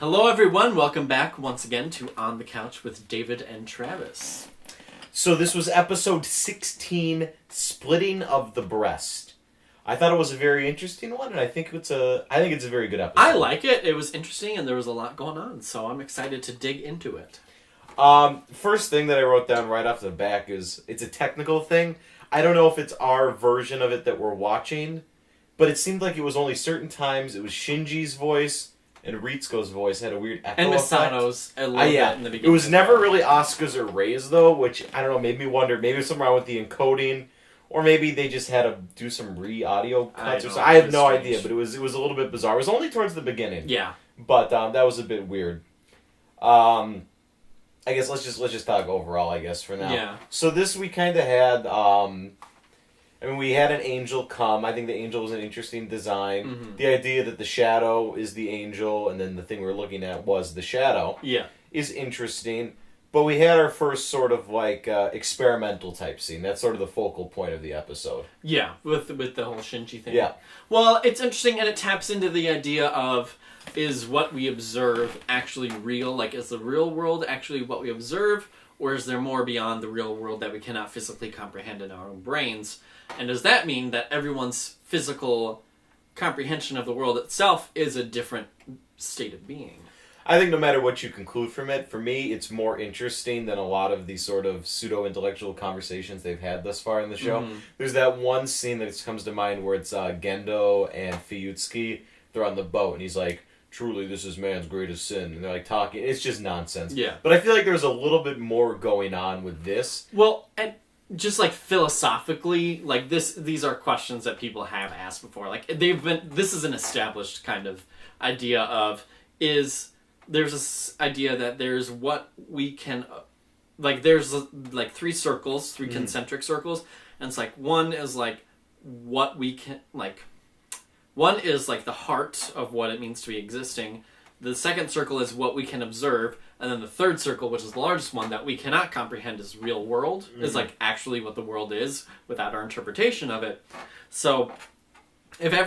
Hello everyone, welcome back once again to On the Couch with David and Travis. So this was episode 16, Splitting of the Breast. I thought it was a very interesting one, and I think it's a very good episode. I like it. It was interesting, and there was a lot going on, so I'm excited to dig into it. First thing that I wrote down right off the back is it's a technical thing. I don't know if it's our version of it that we're watching, but it seemed like it was only certain times. It was Shinji's voice and Ritsuko's voice had a weird echo and effect. Misano's a little bit in the beginning. It was never really Asuka's or Rei's though, which I don't know, made me wonder. Maybe something wrong with the encoding, or maybe they just had to do some re-audio cuts or something. I have no idea, but it was a little bit bizarre. It was only towards the beginning. Yeah, but that was a bit weird. I guess let's just talk overall, I guess, for now. Yeah. So this we kind of had. We had an angel come. I think the angel was an interesting design. Mm-hmm. The idea that the shadow is the angel, and then the thing we're looking at was the shadow. Yeah, is interesting. But we had our first sort of like experimental type scene. That's sort of the focal point of the episode. Yeah, with the whole Shinji thing. Yeah. Well, it's interesting, and it taps into the idea of, is what we observe actually real? Like, is the real world actually what we observe? Or is there more beyond the real world that we cannot physically comprehend in our own brains? And does that mean that everyone's physical comprehension of the world itself is a different state of being? I think no matter what you conclude from it, for me, it's more interesting than a lot of these sort of pseudo-intellectual conversations they've had thus far in the show. Mm-hmm. There's that one scene that comes to mind where it's Gendo and Fuyutsuki. They're on the boat, and he's like, truly, this is man's greatest sin. And they're like talking. It's just nonsense. Yeah. But I feel like there's a little bit more going on with this. Well, and just like philosophically, like these are questions that people have asked before. Like this is an established kind of idea of there's this idea that there's what we can, like there's like three circles, three concentric circles, and it's like one is like what we can like. One is like the heart of what it means to be existing. The second circle is what we can observe. And then the third circle, which is the largest one that we cannot comprehend, is real world. Mm-hmm. Is like actually what the world is without our interpretation of it. So if in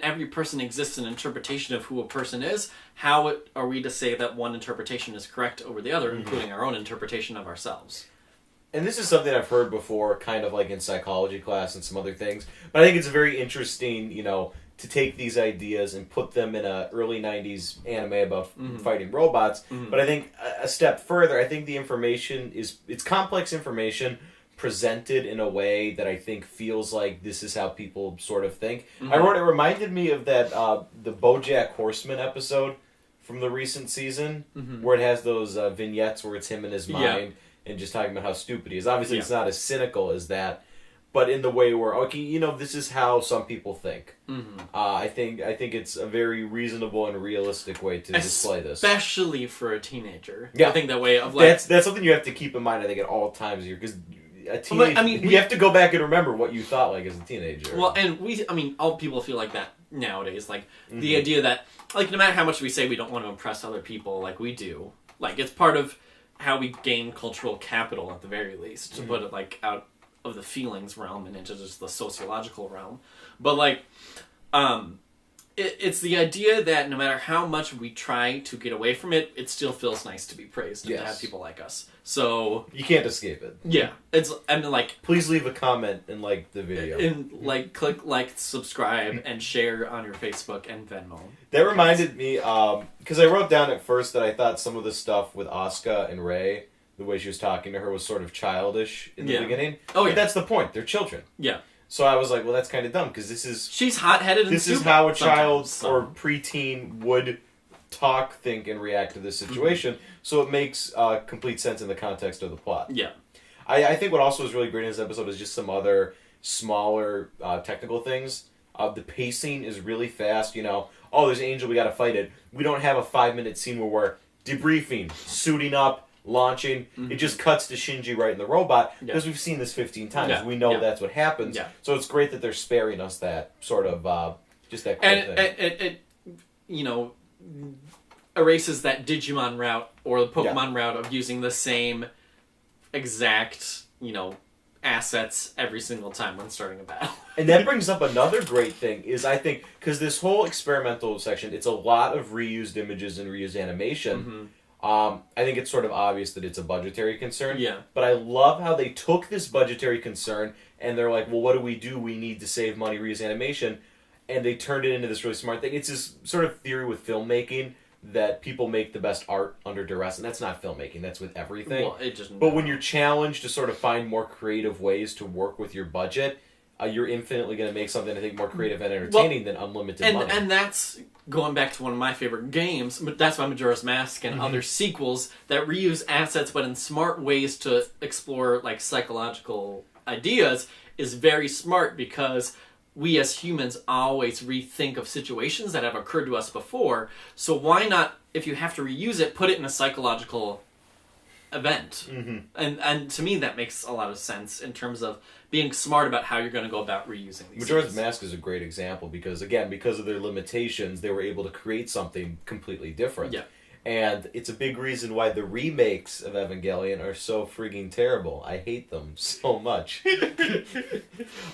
every person exists an interpretation of who a person is, how are we to say that one interpretation is correct over the other, including our own interpretation of ourselves? And this is something I've heard before, kind of like in psychology class and some other things. But I think it's very interesting, to take these ideas and put them in a early 90s anime about fighting robots. Mm-hmm. But I think a step further, I think the information it's complex information presented in a way that I think feels like this is how people sort of think. Mm-hmm. It reminded me of that, the BoJack Horseman episode from the recent season, where it has those vignettes where it's him in his mind. Yeah. And just talking about how stupid he is. Obviously, it's not as cynical as that, but in the way where, okay, this is how some people think. Mm-hmm. I think it's a very reasonable and realistic way to display this, especially for a teenager. Yeah, I think that way of like that's something you have to keep in mind. I think at all times here, because a teenager, you have to go back and remember what you thought like as a teenager. Well, and all people feel like that nowadays. Like the idea that, like, no matter how much we say we don't want to impress other people, like we do, like it's part of how we gain cultural capital at the very least, to put it like out of the feelings realm and into just the sociological realm. But like, it's the idea that no matter how much we try to get away from it, it still feels nice to be praised and to have people like us. So you can't escape it. Yeah, please leave a comment and like the video, and like click like, subscribe, and share on your Facebook and Venmo. That reminded me, because I wrote down at first that I thought some of the stuff with Asuka and Rei, the way she was talking to her, was sort of childish in the beginning. Oh, yeah. But that's the point. They're children. Yeah. So I was like, well, that's kind of dumb, because she's hot-headed and this is how a child or preteen would talk, think, and react to this situation. Mm-hmm. So it makes complete sense in the context of the plot. Yeah. I think what also was really great in this episode is just some other smaller technical things. The pacing is really fast, there's an angel, we gotta fight it. We don't have a 5-minute scene where we're debriefing, suiting up, launching. It just cuts to Shinji right in the robot, because we've seen this 15 times. Yeah. We know that's what happens. Yeah. So it's great that they're sparing us that sort of, just that quick thing. It erases that Digimon route or the Pokemon route of using the same exact, assets every single time when starting a battle. And that brings up another great thing, is I think, because this whole experimental section, it's a lot of reused images and reused animation. I think it's sort of obvious that it's a budgetary concern. Yeah. But I love how they took this budgetary concern and they're like, well, what do? We need to save money, reuse animation. And they turned it into this really smart thing. It's this sort of theory with filmmaking that people make the best art under duress. And that's not filmmaking. That's with everything. Well, it just... But when you're challenged to sort of find more creative ways to work with your budget, you're infinitely going to make something, I think, more creative and entertaining than unlimited money. And that's going back to one of my favorite games, but that's why Majora's Mask and other sequels that reuse assets but in smart ways to explore like psychological ideas is very smart, because we as humans always rethink of situations that have occurred to us before. So why not, if you have to reuse it, put it in a psychological event? And to me that makes a lot of sense in terms of being smart about how you're going to go about reusing these Majora's things. Mask is a great example because, again, because of their limitations, they were able to create something completely different. Yeah. And it's a big reason why the remakes of Evangelion are so frigging terrible. I hate them so much. There's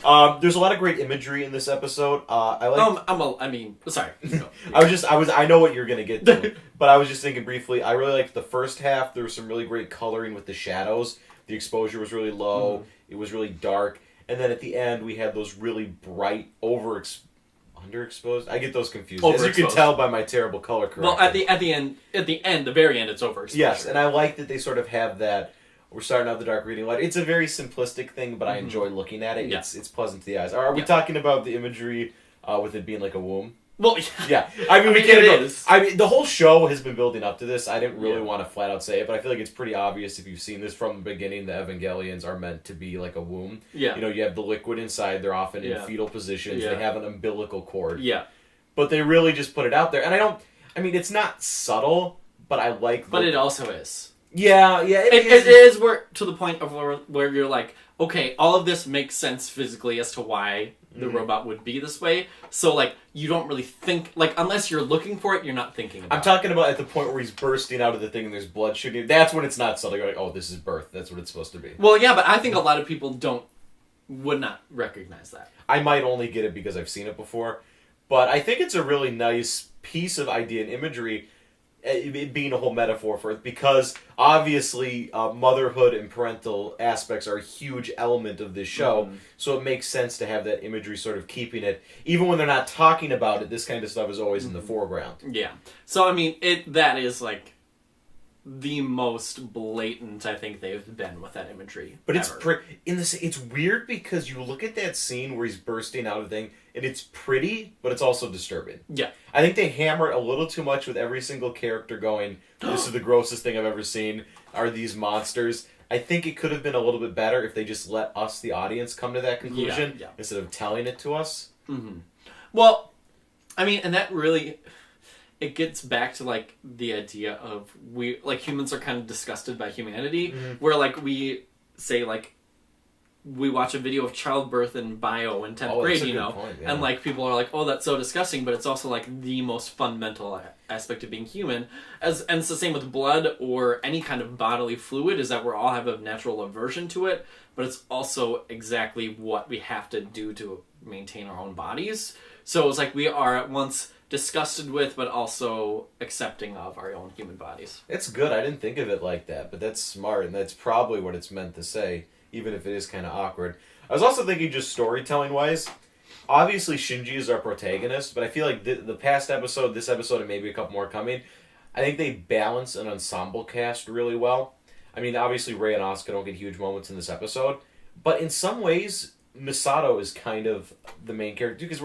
a lot of great imagery in this episode. I like. Sorry. No. I know what you're gonna get to, but I was just thinking briefly. I really liked the first half. There was some really great coloring with the shadows. The exposure was really low. It was really dark, and then at the end we had those really bright underexposed. I get those confused, as you can tell by my terrible color correction. Well, at the very end, it's overexposure. Yes, and I like that they sort of have that. We're starting out the dark, reading light. It's a very simplistic thing, but I enjoy looking at it. Yeah. It's pleasant to the eyes. Are we talking about the imagery with it being like a womb? Well, yeah. I mean, we can't. It is. I mean, the whole show has been building up to this. I didn't really want to flat out say it, but I feel like it's pretty obvious if you've seen this from the beginning. The Evangelions are meant to be like a womb. Yeah. You know, you have the liquid inside. They're often in fetal positions. Yeah. They have an umbilical cord. Yeah. But they really just put it out there, and I mean, it's not subtle, but I like. But it also is. Yeah. It is to the point of where you're like, okay, all of this makes sense physically as to why the robot would be this way. So, like, you don't really think... Like, unless you're looking for it, you're not thinking about it. I'm talking about at the point where he's bursting out of the thing and there's blood shooting. That's when it's not subtle. You're like, oh, this is birth. That's what it's supposed to be. Well, yeah, but I think a lot of people would not recognize that. I might only get it because I've seen it before. But I think it's a really nice piece of idea and imagery, it being a whole metaphor for it, because obviously motherhood and parental aspects are a huge element of this show, so it makes sense to have that imagery sort of keeping it, even when they're not talking about it, this kind of stuff is always in the foreground. Yeah. So, I mean, that is, like, the most blatant I think they've been with that imagery. But ever. it's weird because you look at that scene where he's bursting out of the thing, and it's pretty, but it's also disturbing. Yeah. I think they hammer a little too much with every single character going, this is the grossest thing I've ever seen, are these monsters. I think it could have been a little bit better if they just let us, the audience, come to that conclusion instead of telling it to us. Mm-hmm. Well, I mean, and that really... It gets back to, like, the idea of humans are kind of disgusted by humanity, where, like, we say, like, we watch a video of childbirth in bio in 10th grade, you know, point, and, like, people are like, oh, that's so disgusting, but it's also, like, the most fundamental aspect of being human. And it's the same with blood or any kind of bodily fluid, is that we all have a natural aversion to it, but it's also exactly what we have to do to maintain our own bodies. So it's like we are at once disgusted with, but also accepting of our own human bodies. It's good. I didn't think of it like that, but that's smart, and that's probably what it's meant to say, even if it is kind of awkward. I was also thinking just storytelling-wise, obviously Shinji is our protagonist, but I feel like the past episode, this episode, and maybe a couple more coming, I think they balance an ensemble cast really well. I mean, obviously Rei and Asuka don't get huge moments in this episode, but in some ways... Misato is kind of the main character because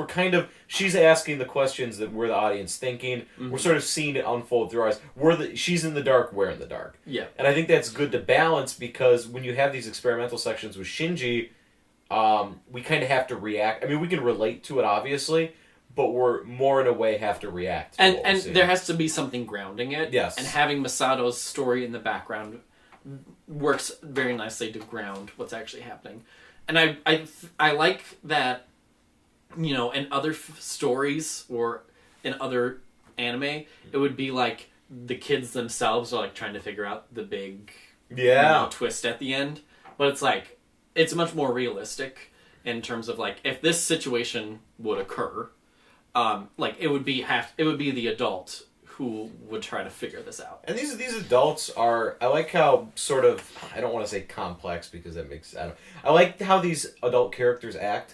she's asking the questions that we're the audience thinking. We're sort of seeing it unfold through our eyes. She's in the dark, we're in the dark. Yeah. And I think that's good to balance because when you have these experimental sections with Shinji, we kind of have to react. I mean, we can relate to it obviously, but we're more in a way have to react. And there has to be something grounding it. Yes. And having Misato's story in the background works very nicely to ground what's actually happening. And I like that, you know, in other stories or in other anime, it would be like the kids themselves are like trying to figure out the big twist at the end. But it's like it's much more realistic in terms of like if this situation would occur, like it would be the adult who would try to figure this out. And these adults are, I like how sort of, I don't want to say complex because that makes, I like how these adult characters act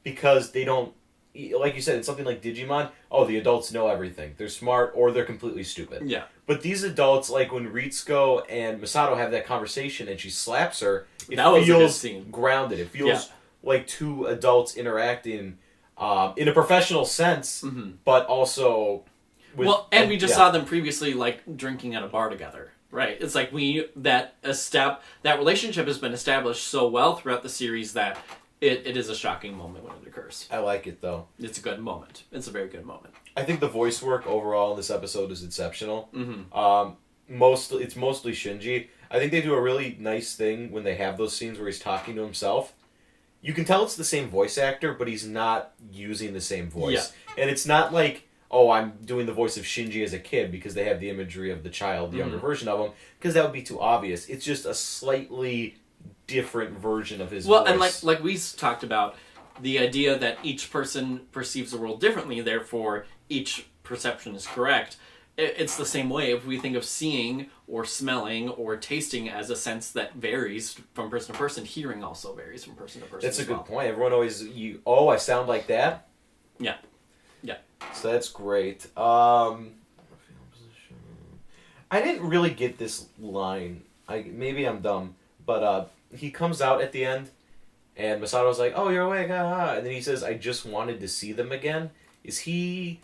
because they don't, like you said, it's something like Digimon, oh, the adults know everything. They're smart or they're completely stupid. Yeah. But these adults, like when Ritsuko and Masato have that conversation and she slaps her, it That was a good feels scene. grounded. It feels like two adults interacting in a professional sense, but also... we just saw them previously, like, drinking at a bar together, right? It's like that relationship has been established so well throughout the series that it is a shocking moment when it occurs. I like it, though. It's a good moment. It's a very good moment. I think the voice work overall in this episode is exceptional. Mm-hmm. It's mostly Shinji. I think they do a really nice thing when they have those scenes where he's talking to himself. You can tell it's the same voice actor, but he's not using the same voice. Yeah. And it's not like... oh, I'm doing the voice of Shinji as a kid because they have the imagery of the child, the younger version of him, because that would be too obvious. It's just a slightly different version of his voice. Well, and like we talked about, the idea that each person perceives the world differently, therefore each perception is correct. It's the same way if we think of seeing or smelling or tasting as a sense that varies from person to person. Hearing also varies from person to person. That's a good point. Everyone always, I sound like that? Yeah. Yeah. So that's great. I didn't really get this line. Maybe I'm dumb, but he comes out at the end, and Masato's like, "Oh, you're awake," and then he says, "I just wanted to see them again." Is he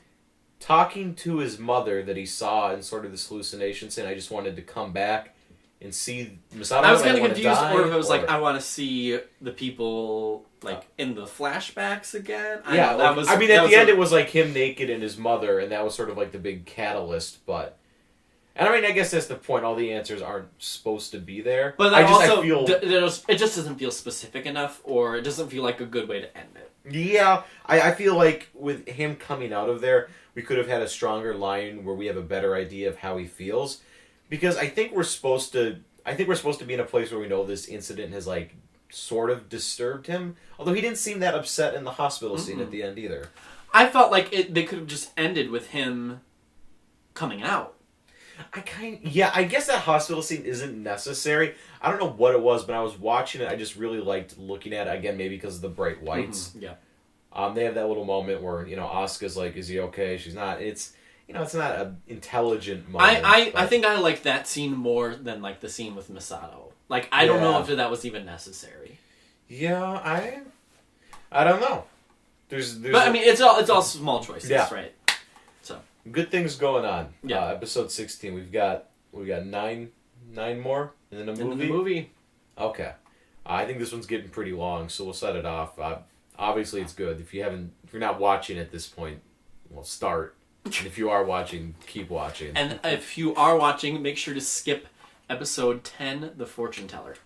talking to his mother that he saw in sort of this hallucination, saying, "I just wanted to come back and see Masato"? I was kind of confused, or if it was like, "I want to see the people." Like, in the flashbacks again? At the end it was like him naked and his mother, and that was sort of like the big catalyst, but... And I mean, I guess that's the point, all the answers aren't supposed to be there. But I feel... it just doesn't feel specific enough, or it doesn't feel like a good way to end it. Yeah, I feel like with him coming out of there, we could have had a stronger line where we have a better idea of how he feels. Because I think we're supposed to be in a place where we know this incident has, like... sort of disturbed him, although he didn't seem that upset in the hospital scene at the end either. I felt like they could have just ended with him coming out. I guess that hospital scene isn't necessary. I don't know what it was, but I was watching it. I just really liked looking at it again, maybe because of the bright whites. Yeah. They have that little moment where Asuka's like, "Is he okay?" She's not. It's it's not an intelligent moment. I think I like that scene more than like the scene with Masato. Like, I don't know if that was even necessary. Yeah, I don't know. But I mean, it's all small choices, right? So good things going on. Yeah. Episode 16. We've got nine more in the movie. In the movie. Okay. I think this one's getting pretty long, so we'll set it off. Obviously, it's good. If you're not watching at this point, well, start. And if you are watching, keep watching. And if you are watching, make sure to skip episode 10, The Fortune Teller.